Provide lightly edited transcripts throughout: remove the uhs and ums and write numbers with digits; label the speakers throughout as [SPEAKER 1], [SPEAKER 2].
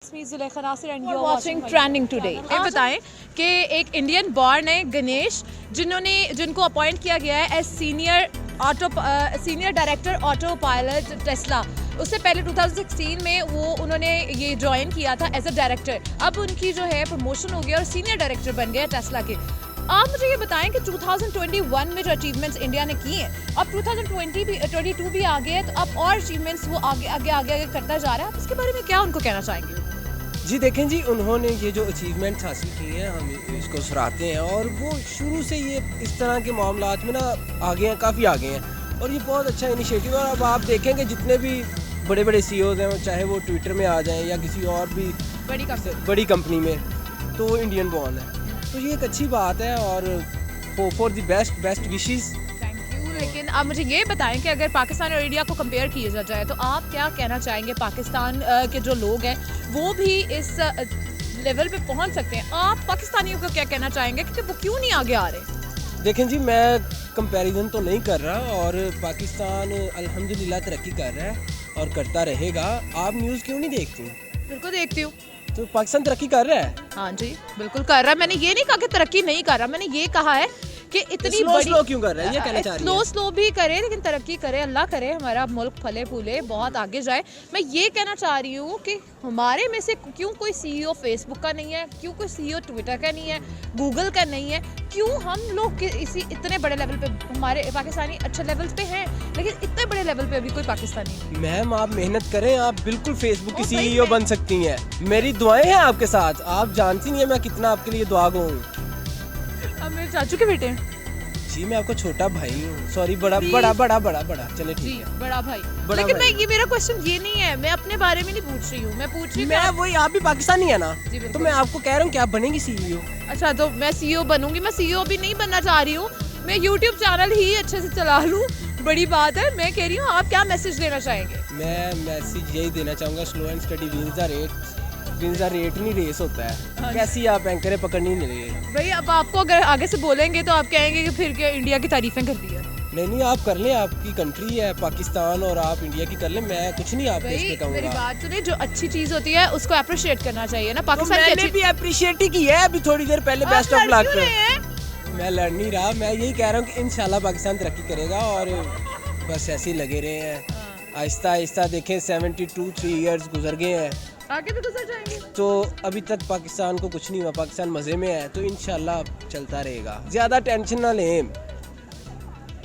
[SPEAKER 1] It's me Zulekha Nasir and you're watching Trending Today. ये बताएं कि एक इंडियन बॉर्न है गणेश जिनको अपॉइंट किया गया है as senior director autopilot Tesla. उससे पहले 2016 में उन्होंने ये ज्वाइन किया था एज अ डायरेक्टर। अब उनकी जो है प्रमोशन हो गया और सीनियर डायरेक्टर बन गए टेस्ला के। आप मुझे ये बताएं कि 2021 में जो अचीवमेंट्स इंडिया ने की हैं, अब 2022 भी आ गए हैं, तो अब और अचीवमेंट्स वो आगे करता जा रहा है। आप इसके बारे में क्या उनको कहना चाहेंगे?
[SPEAKER 2] जी देखें जी, उन्होंने ये जो अचीवमेंट्स हासिल किए हैं हम इसको सराहते हैं और वो शुरू से ये इस तरह के मामलात में ना आगे हैं, काफ़ी आगे हैं और ये बहुत अच्छा इनिशिएटिव है। और अब आप देखेंगे जितने भी बड़े बड़े CEOs हैं, चाहे वो ट्विटर में आ जाएं या किसी और भी बड़ी कंपनी में, तो वो इंडियन बॉर्न है। तो ये एक अच्छी बात है और for the best wishes.
[SPEAKER 1] Thank you. लेकिन आप मुझे ये बताएं कि अगर पाकिस्तान और इंडिया को कंपेयर किया जाए तो आप क्या कहना चाहेंगे? पाकिस्तान के जो लोग हैं वो भी इस लेवल पे पहुंच सकते हैं। आप पाकिस्तानियों को क्या कहना चाहेंगे कि वो क्यों नहीं आगे आ रहे?
[SPEAKER 2] देखें जी, मैं कंपैरिजन तो नहीं कर रहा और पाकिस्तान अल्हम्दुलिल्लाह तरक्की कर रहा है और करता रहेगा। आप न्यूज़ क्यों नहीं देखती?
[SPEAKER 1] बिल्कुल देखती हूँ।
[SPEAKER 2] तो पाकिस्तान तरक्की कर रहा है।
[SPEAKER 1] हाँ जी, बिल्कुल कर रहा है। मैंने ये नहीं कहा कि तरक्की नहीं कर रहा, मैंने ये कहा है कि इतनी
[SPEAKER 2] स्लो क्यों कर रहा है, ये कहना चाह रही है।
[SPEAKER 1] स्लो भी करे लेकिन तरक्की करे। अल्लाह करे हमारा मुल्क फले फूले, बहुत आगे जाए। मैं ये कहना चाह रही हूँ कि हमारे में से क्यों कोई CEO फेसबुक का नहीं है, क्यों कोई CEO ट्विटर का नहीं है, गूगल का नहीं है, क्यों हम लोग इसी इतने बड़े लेवल पे, हमारे पाकिस्तानी अच्छे लेवल पे हैं लेकिन इतने बड़े लेवल पे अभी कोई पाकिस्तानी।
[SPEAKER 2] मैम आप मेहनत करें, आप बिल्कुल फेसबुक की CEO बन सकती हैं। मेरी दुआएं हैं आपके साथ, आप जानती नहीं है मैं कितना आपके लिए दुआ गो हूँ।
[SPEAKER 1] अब मेरे चाचू के बेटे हैं
[SPEAKER 2] जी, मैं आपका छोटा भाई हूँ। सॉरी, बड़ा चले ठीक है,
[SPEAKER 1] बड़ा भाई। लेकिन मैं ये मेरा क्वेश्चन ये नहीं है, मैं अपने बारे में नहीं पूछ रही हूँ, मैं पूछ रही हूँ
[SPEAKER 2] वही, आप भी पाकिस्तानी है ना, तो मैं आपको कह रहा हूँ कि आप बनेंगी CEO।
[SPEAKER 1] अच्छा, तो मैं CEO बनूंगी। मैं CEO भी नहीं बनना चाह रही हूँ, मैं YouTube चैनल ही अच्छे से चला लूँ, बड़ी बात है। मैं कह रही हूँ, आप क्या मैसेज देना चाहेंगे?
[SPEAKER 2] मैं मैसेज यही देना चाहूँगा, slow and steady wins the rate नहीं रेस होता है। कैसी आप एंकरें पकड़नी नहीं रही
[SPEAKER 1] भाई। अब आपको अगर आगे से बोलेंगे तो आप कहेंगे कि फिर क्या इंडिया की तारीफें कर दी है।
[SPEAKER 2] नहीं, आप कर लें, आपकी कंट्री है पाकिस्तान और आप इंडिया की कर लें, मैं कुछ नहीं आपको इस पे कहूँगा।
[SPEAKER 1] मेरी बात सुनिए, जो अच्छी चीज होती है उसको अप्रिशिएट करना चाहिए ना। पाकिस्तान
[SPEAKER 2] तो मैंने भी अप्रिशिएट ही किया है अभी थोड़ी देर पहले। Best of luck. मैं लड़ नहीं रहा, मैं यही कह रहा हूँ कि इंशाल्लाह पाकिस्तान तरक्की करेगा और बस ऐसे ही लगे रहे हैं। आहिस्ता आहिस्ता देखें 3 इयर्स गुजर गए हैं,
[SPEAKER 1] आगे भी गुजर जाएंगे।
[SPEAKER 2] तो अभी तक पाकिस्तान को कुछ नहीं हुआ, पाकिस्तान मज़े में है, तो इंशाल्लाह चलता रहेगा। ज़्यादा टेंशन ना लें।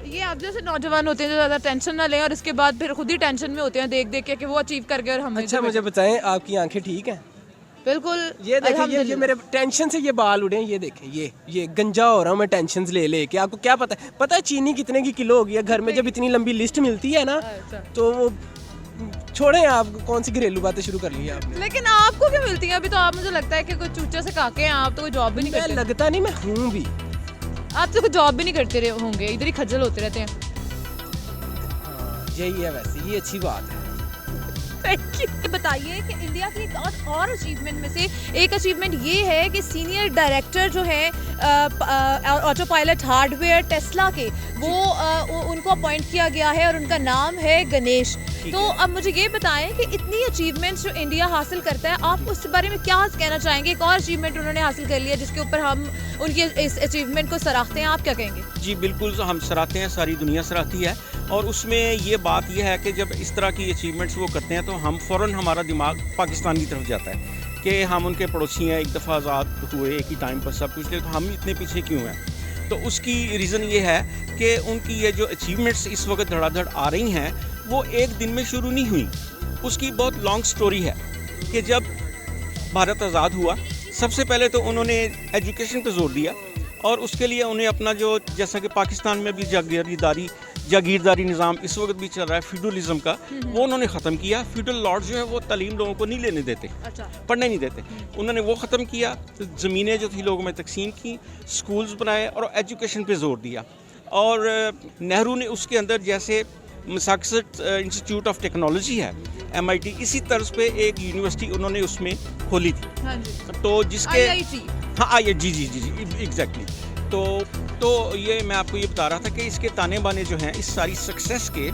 [SPEAKER 1] ये आप जैसे नौजवान होते हैं जो ज़्यादा टेंशन ना लें और इसके बाद फिर खुद ही टेंशन में होते हैं देख के कि वो अचीव कर गए और हम।
[SPEAKER 2] अच्छा मुझे बताएं, आपकी आंखें ठीक हैं?
[SPEAKER 1] बिल्कुल।
[SPEAKER 2] ये देखें, ये मेरे टेंशन से ये बाल उड़े हैं, ये देखें, ये गंजा हो रहा हूँ मैं टेंशन ले लेके। आपको क्या पता है चीनी कितने की किलो होगी है घर में? जब इतनी लंबी लिस्ट मिलती है ना, तो वो छोड़ें। आप कौन सी घरेलू बातें शुरू कर ली है आपने?
[SPEAKER 1] लेकिन आपको क्या मिलती है? अभी तो आप, मुझे लगता है कि कोई चूचे से काके हैं आप, तो कोई जॉब भी नहीं करते।
[SPEAKER 2] लगता नहीं, मैं हूँ भी।
[SPEAKER 1] आप तो कोई जॉब भी नहीं करते रहे होंगे, इधर ही खज्जल होते रहते हैं।
[SPEAKER 2] हाँ, यही है, वैसे ये अच्छी बात है।
[SPEAKER 1] बताइए कि इंडिया की एक और अचीवमेंट में से एक अचीवमेंट ये है कि सीनियर डायरेक्टर जो है ऑटो पायलट हार्डवेयर टेस्ला के, वो उनको अपॉइंट किया गया है और उनका नाम है गणेश। तो अब मुझे ये बताएं कि इतनी अचीवमेंट्स जो इंडिया हासिल करता है, आप उस बारे में क्या कहना चाहेंगे? एक और अचीवमेंट उन्होंने हासिल कर लिया जिसके ऊपर हम उनकी इस अचीवमेंट को सराहते हैं, आप क्या कहेंगे?
[SPEAKER 3] जी बिल्कुल, हम सराहते हैं, सारी दुनिया सराहती है। और उसमें ये बात यह है कि जब इस तरह की अचीवमेंट्स वो करते हैं तो हम फ़ौरन हमारा दिमाग पाकिस्तान की तरफ जाता है कि हम उनके पड़ोसी हैं, एक दफ़ा आज़ाद हुए एक ही टाइम पर सब कुछ, तो हम इतने पीछे क्यों हैं? तो उसकी रीज़न ये है कि उनकी ये जो अचीवमेंट्स इस वक्त धड़ाधड़ आ रही हैं वो एक दिन में शुरू नहीं हुई। उसकी बहुत लॉन्ग स्टोरी है कि जब भारत आज़ाद हुआ, सबसे पहले तो उन्होंने एजुकेशन पर जोर दिया और उसके लिए उन्हें अपना जो, जैसा कि पाकिस्तान में भी जागीरदारी निज़ाम इस वक्त भी चल रहा है फ्यूडलिज्म का, वो उन्होंने ख़त्म किया। फ्यूडल लॉर्ड जो है वो तालीम लोगों को नहीं लेने देते, पढ़ने नहीं देते, उन्होंने वो ख़त्म किया। तो ज़मीनें जो थी लोगों में तकसीम की, स्कूल्स बनाए और एजुकेशन पे जोर दिया। और नेहरू ने उसके अंदर, जैसे मैसाचुसेट्स इंस्टीट्यूट ऑफ टेक्नोलॉजी है MIT, इसी तर्ज पे एक यूनिवर्सिटी उन्होंने उसमें खोली थी।
[SPEAKER 1] हाँ जी।
[SPEAKER 3] तो जिसके हाँ जी एग्जैक्टली। तो ये मैं आपको ये बता रहा था कि इसके ताने बाने जो हैं इस सारी सक्सेस के,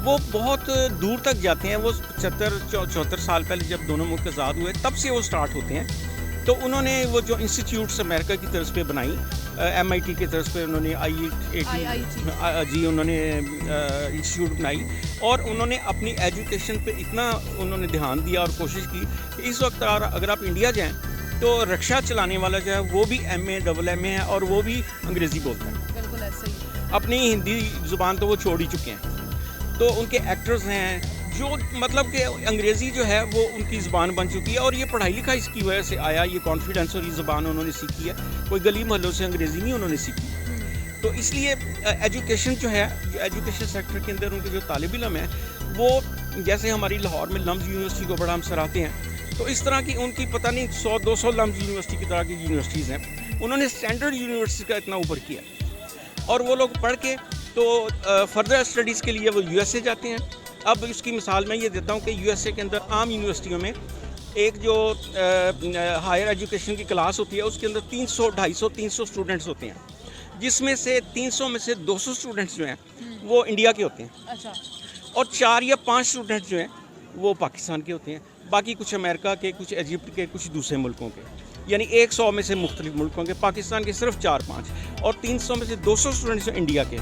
[SPEAKER 3] वो बहुत दूर तक जाते हैं। वो 74 साल पहले जब दोनों मुल्क आज़ाद हुए तब से वो स्टार्ट होते हैं। तो उन्होंने वो जो इंस्टीट्यूट्स अमेरिका की तरफ पे बनाई, MIT की तरफ पे उन्होंने IIT जी उन्होंने इंस्टीट्यूट बनाई, और उन्होंने अपनी एजुकेशन पे इतना उन्होंने ध्यान दिया और कोशिश की कि इस वक्त अगर आप इंडिया जाएं तो रिक्शा चलाने वाला जो है वो भी MA AA है और वो भी अंग्रेज़ी बोलता है।
[SPEAKER 1] बिल्कुल ऐसे ही।
[SPEAKER 3] अपनी हिंदी ज़ुबान तो वो छोड़ ही चुके हैं। तो उनके एक्टर्स हैं जो मतलब कि अंग्रेज़ी जो है वो उनकी ज़ुबान बन चुकी है, और ये पढ़ाई लिखाई इसकी वजह से आया, ये कॉन्फिडेंस और ये ज़ुबान उन्होंने सीखी है। कोई गली मोहल्लों से अंग्रेज़ी नहीं उन्होंने सीखी। तो इसलिए एजुकेशन जो है, एजुकेशन सेक्टर के अंदर उनके जो तालिब इल्म हैं वो, जैसे हमारी लाहौर में लम्स यूनिवर्सिटी को बड़ा हम सराहते हैं, तो इस तरह की उनकी पता नहीं 100-200 लम्स यूनिवर्सिटी की तरह की यूनिवर्सिटीज़ हैं। उन्होंने स्टैंडर्ड यूनिवर्सिटी का इतना ऊपर किया, और वो लोग पढ़ के तो फर्दर स्टडीज़ के लिए वो USA जाते हैं। अब इसकी मिसाल मैं ये देता हूँ कि USA के अंदर आम यूनिवर्सिटियों में एक जो हायर एजुकेशन की क्लास होती है उसके अंदर 300, 250, 300 स्टूडेंट्स होते हैं, जिसमें से 300 में से 200 स्टूडेंट्स जो हैं वो इंडिया के होते हैं,
[SPEAKER 1] अच्छा।
[SPEAKER 3] और 4 या 5 स्टूडेंट्स जो हैं वो पाकिस्तान के होते हैं, बाकी कुछ अमेरिका के, कुछ इजिप्ट के, कुछ दूसरे मुल्कों के। यानी 100 में से मुख्तलिफ मुल्कों के, पाकिस्तान के सिर्फ 4-5, और 300 में से 200 स्टूडेंट्स इंडिया के।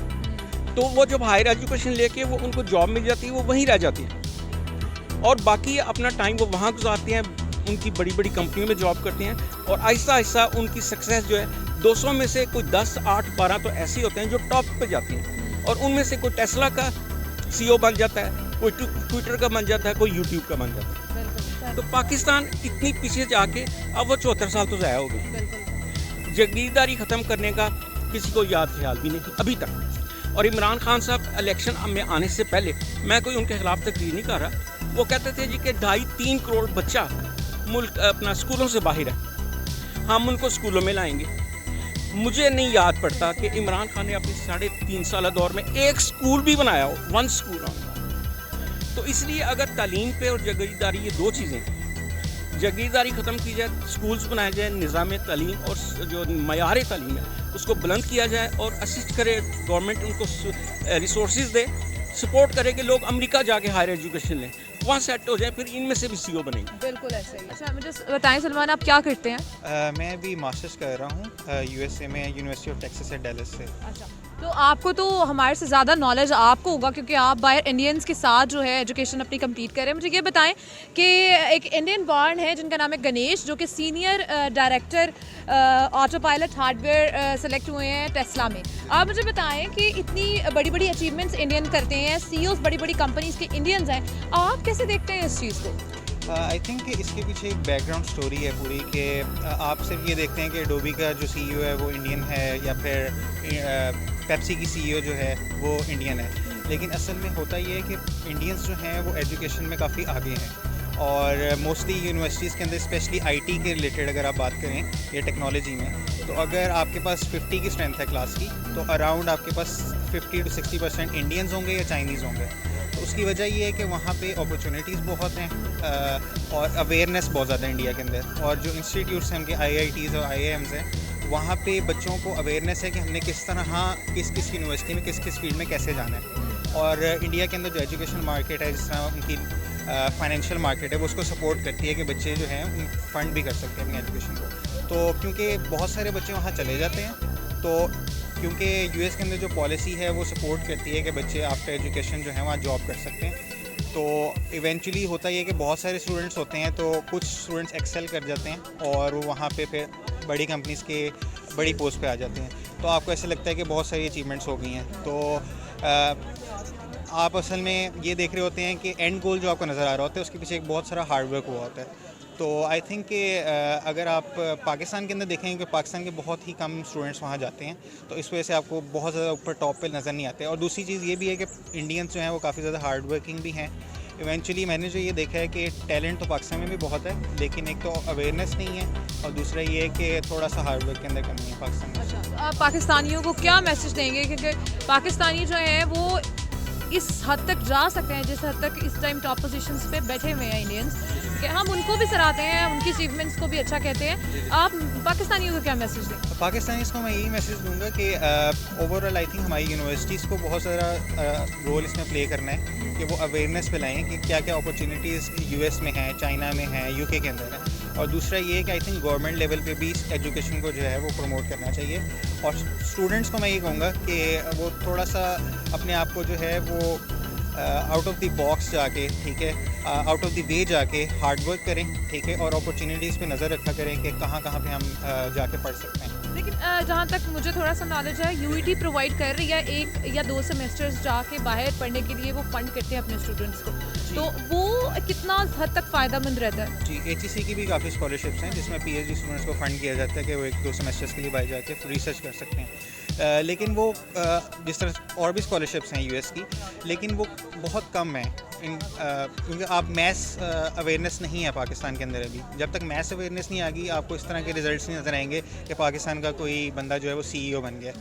[SPEAKER 3] तो वो जब हायर एजुकेशन लेके वो उनको जॉब मिल जाती है वो वहीं रह जाते हैं, और बाकी अपना टाइम वो वहाँ गुजारते हैं, उनकी बड़ी बड़ी कंपनियों में जॉब करते हैं, और आहिस्ता आहिस्ता उनकी सक्सेस जो है 200 में से कोई 10, 8, 12 तो ऐसे होते हैं जो टॉप पे जाते हैं, और उनमें से कोई टेस्ला का CEO बन जाता है, कोई ट्विटर का बन जाता है, कोई यूट्यूब का बन जाता है। तो पाकिस्तान इतनी पीछे जाके अब वो 74 साल तो ज़ाया हो गई। जागीरदारी ख़त्म करने का किसी को याद ख्याल भी नहीं अभी तक। और इमरान खान साहब इलेक्शन में आने से पहले, मैं कोई उनके खिलाफ तकरीर नहीं कर रहा, वो कहते थे जी कि 2.5-3 करोड़ बच्चा मुल्क अपना स्कूलों से बाहर है, हम उनको स्कूलों में लाएंगे। मुझे नहीं याद पड़ता कि इमरान खान ने अपने 3.5 साल दौर में एक स्कूल भी बनाया हो, 1 स्कूल हो। तो इसलिए अगर तालीम पे और जागीरदारी, ये 2 चीज़ें, जागीरदारी ख़त्म की जाए, स्कूल्स बनाए जाए, निज़ाम तालीम और जो मयार तालीम है उसको बुलंद किया जाए, और असिस्ट करे गवर्नमेंट, उनको रिसोर्सेज दे, सपोर्ट करे कि लोग अमेरिका जाके हायर एजुकेशन लें, वहाँ सेट हो जाए, फिर इनमें से भी CEO बनेंगे।
[SPEAKER 1] बिल्कुल ऐसे ही। अच्छा, मुझे बताएं सलमान, आप क्या करते हैं?
[SPEAKER 4] मैं अभी मास्टर्स कर रहा हूँ USA में, university of Texas at Dallas से।
[SPEAKER 1] अच्छा, तो आपको तो हमारे से ज़्यादा नॉलेज आपको होगा, क्योंकि आप बाहर इंडियंस के साथ जो है एजुकेशन अपनी कंप्लीट कर रहे हैं। मुझे ये बताएं कि एक इंडियन बॉर्न है जिनका नाम है गणेश, जो कि senior director autopilot hardware select हुए हैं टेस्ला में। आप मुझे बताएं कि इतनी बड़ी बड़ी अचीवमेंट्स इंडियन करते हैं, CEOs बड़ी बड़ी कंपनीज के इंडियंस हैं, आप कैसे देखते हैं इस चीज़ को?
[SPEAKER 4] आई थिंक कि इसके पीछे एक बैकग्राउंड स्टोरी है पूरी, कि आप सिर्फ ये देखते हैं कि एडोबी का जो CEO है वो इंडियन है, या फिर पेप्सी की CEO जो है वो इंडियन है, लेकिन असल में होता ये है कि इंडियंस जो हैं वो एजुकेशन में काफ़ी आगे हैं, और मोस्टली यूनिवर्सिटीज़ के अंदर स्पेशली IT के रिलेटेड अगर आप बात करें या टेक्नोलॉजी में, तो अगर आपके पास 50 की स्ट्रेंथ है क्लास की, तो अराउंड आपके पास 50 to 60% इंडियंस होंगे या चाइनीज़ होंगे। तो उसकी वजह ये है कि वहाँ पे अपॉर्चुनिटीज़ बहुत हैं, और अवेयरनेस बहुत ज़्यादा है इंडिया के अंदर, और जो इंस्टीट्यूट्स हैं उनके IITs और IIMs हैं, वहाँ पे बच्चों को अवेयरनेस है कि हमने किस तरह किस यूनिवर्सिटी में किस फील्ड में कैसे जाना है। और इंडिया के अंदर जो एजुकेशन मार्केट है, जिस तरह उनकी फाइनेंशियल मार्केट है, वो उसको सपोर्ट करती है कि बच्चे जो हैं उन फंड भी कर सकते हैं अपनी एजुकेशन को। तो क्योंकि बहुत सारे बच्चे वहाँ चले जाते हैं, तो क्योंकि US के अंदर जो पॉलिसी है वो सपोर्ट करती है कि बच्चे आफ्टर एजुकेशन जो है वहाँ जॉब कर सकते हैं, तो इवेंचुअली होता ये है कि बहुत सारे स्टूडेंट्स होते हैं, तो कुछ स्टूडेंट्स एक्सेल कर जाते हैं और वो वहाँ पे फिर बड़ी कंपनीज़ के बड़ी पोस्ट पे आ जाते हैं। तो आपको ऐसा लगता है कि बहुत सारी अचीवमेंट्स हो गई हैं, तो आप असल में ये देख रहे होते हैं कि एंड गोल जो आपको नज़र आ रहा होता है उसके पीछे एक बहुत सारा हार्ड वर्क हुआ होता है। तो आई थिंक कि अगर आप पाकिस्तान के अंदर देखेंगे कि पाकिस्तान के बहुत ही कम स्टूडेंट्स वहाँ जाते हैं, तो इस वजह से आपको बहुत ज़्यादा ऊपर टॉप पे नज़र नहीं आते। और दूसरी चीज़ ये भी है कि इंडियंस जो हैं वो काफ़ी ज़्यादा हार्ड वर्किंग भी हैं। इवेंचुअली मैंने जो ये देखा है कि टैलेंट तो पाकिस्तान में भी बहुत है, लेकिन एक तो अवेयरनेस नहीं है, और दूसरा ये है कि थोड़ा सा हार्ड वर्क के अंदर कमी है पाकिस्तान में।
[SPEAKER 1] अच्छा, आप पाकिस्तानियों को क्या मैसेज देंगे, क्योंकि पाकिस्तानी जो हैं वो इस हद तक जा सकते हैं जिस हद तक इस टाइम टॉप पोजीशंस पे बैठे हुए हैं इंडियंस, हम उनको भी सराहते हैं, उनकी अचीवमेंट्स को भी अच्छा कहते हैं। आप पाकिस्तानियों को क्या मैसेज दें?
[SPEAKER 4] पाकिस्तानीज़ को मैं यही मैसेज दूंगा कि ओवरऑल आई थिंक हमारी यूनिवर्सिटीज़ को बहुत सारा रोल इसमें प्ले करना है कि वो अवेयरनेस फैलाएँ कि क्या क्या अपॉर्चुनिटीज़ यूएस में हैं, चाइना में हैं, यूके के अंदर है। और दूसरा ये है कि आई थिंक गवर्नमेंट लेवल पे भी इस एजुकेशन को जो है वो प्रमोट करना चाहिए। और स्टूडेंट्स को मैं ये कहूँगा कि वो थोड़ा सा अपने आप को जो है वो आउट ऑफ द बॉक्स जाके, ठीक है, आउट ऑफ द वे जाके हार्ड वर्क करें, ठीक है, और अपॉर्चुनिटीज़ पे नज़र रखा करें कि कहाँ कहाँ पे हम जाके पढ़ सकते हैं।
[SPEAKER 1] लेकिन जहाँ तक मुझे थोड़ा सा नॉलेज है, यूईटी प्रोवाइड कर रही है 1 या 2 सेमेस्टर्स जाके बाहर पढ़ने के लिए वो फंड करते हैं अपने स्टूडेंट्स को, तो वो कितना हद तक फ़ायदेमंद रहता है?
[SPEAKER 4] जी, एचईसी की भी काफ़ी स्कॉलरशिप्स हैं जिसमें पीएचडी स्टूडेंट्स को फंड किया जाता है कि वो 1-2 सेमेस्टर्स के लिए बाहर जाके रिसर्च कर सकते हैं। लेकिन वो जिस तरह और भी स्कॉलरशिप्स हैं यूएस की, लेकिन वो बहुत कम है क्योंकि आप मैथ्स अवेयरनेस नहीं है पाकिस्तान के अंदर अभी। जब तक मैथ्स अवेयरनेस नहीं आएगी, आपको इस तरह के रिजल्ट्स नहीं नज़र आएंगे कि पाकिस्तान का कोई बंदा जो है वो सीईओ बन गया।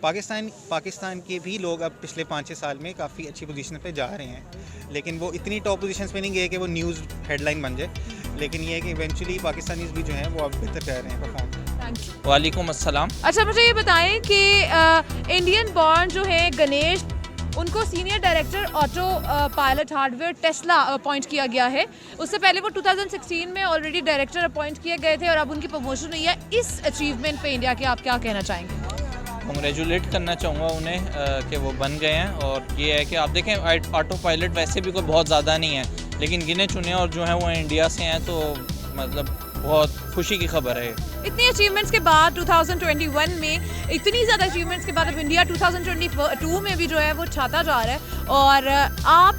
[SPEAKER 4] पाकिस्तान के भी लोग अब पिछले 5-6 साल में काफ़ी अच्छी पोजीशन पे जा रहे हैं, लेकिन वो इतनी टॉप पोजीशंस पे नहीं गए कि वो न्यूज़ हेडलाइन बन जाए। लेकिन ये है कि इवेंचुअली पाकिस्तानीज़ भी जो हैं वो अब बेहतर कर रहे हैं परफॉर्म।
[SPEAKER 1] Thank you.
[SPEAKER 5] वालेकुम अस्सलाम।
[SPEAKER 1] अच्छा, मुझे ये बताएं कि इंडियन बॉर्न जो है गणेश, उनको senior director autopilot hardware Tesla appoint किया गया है। उससे पहले वो 2016 में ऑलरेडी डायरेक्टर अपॉइंट किए गए थे और अब उनकी प्रमोशन हुई है। इस अचीवमेंट पे इंडिया के आप क्या कहना चाहेंगे?
[SPEAKER 5] कंग्रेचुलेट करना चाहूँगा उन्हें कि वो बन गए हैं। और ये है कि आप देखें ऑटो पायलट वैसे भी कोई बहुत ज़्यादा नहीं है, लेकिन गिने चुने और जो है वो इंडिया से हैं, तो मतलब बहुत खुशी की खबर है।
[SPEAKER 1] इतनी अचीवमेंट्स के बाद 2021 में, इतनी ज़्यादा अचीवमेंट्स के बाद अब इंडिया 2022 में भी जो है वो छाता जा रहा है। और आप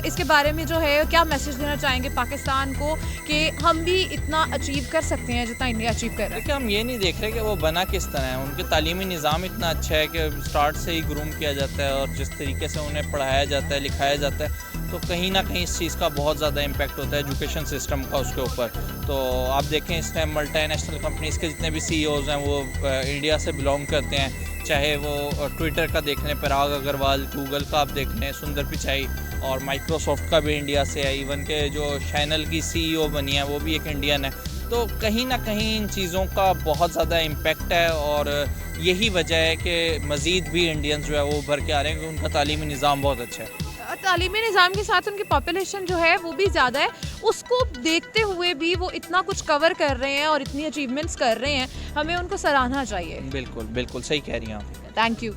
[SPEAKER 1] इसके बारे में जो है क्या मैसेज देना चाहेंगे पाकिस्तान को कि हम भी इतना अचीव कर सकते हैं जितना इंडिया अचीव कर रहा है?
[SPEAKER 5] देखिए, हम ये नहीं देख रहे कि वो बना किस तरह है। उनके तालीमी निज़ाम इतना अच्छा है कि स्टार्ट से ही ग्रूम किया जाता है और जिस तरीके से उन्हें पढ़ाया जाता है, लिखाया जाता है, तो कहीं ना कहीं इस चीज़ का बहुत ज़्यादा इम्पैक्ट होता है एजुकेशन सिस्टम का उसके ऊपर। तो आप देखें, इस टाइम मल्टीनेशनल कंपनीज़ के जितने भी सीईओज़ हैं वो इंडिया से बिलोंग करते हैं। चाहे वो ट्विटर का देख लें पराग अग्रवाल, गूगल का आप देख लें सुंदर पिचाई, और माइक्रोसॉफ्ट का भी इंडिया से है। इवन के जो चैनल की सीईओ बनी है वो भी एक इंडियन है। तो कहीं ना कहीं इन चीज़ों का बहुत ज़्यादा इम्पैक्ट है और यही वजह है कि मज़ीद भी इंडियंस जो है वो उभर के आ रहे हैं क्योंकि उनका तालीमी निज़ाम बहुत अच्छा है।
[SPEAKER 1] तालीमी निज़ाम के साथ उनकी पॉपुलेशन जो है वो भी ज़्यादा है, उसको देखते हुए भी वो इतना कुछ कवर कर रहे हैं और इतनी अचीवमेंट्स कर रहे हैं, हमें उनको सराहना चाहिए।
[SPEAKER 5] बिल्कुल बिल्कुल सही कह रही हैं आप।
[SPEAKER 1] Thank you.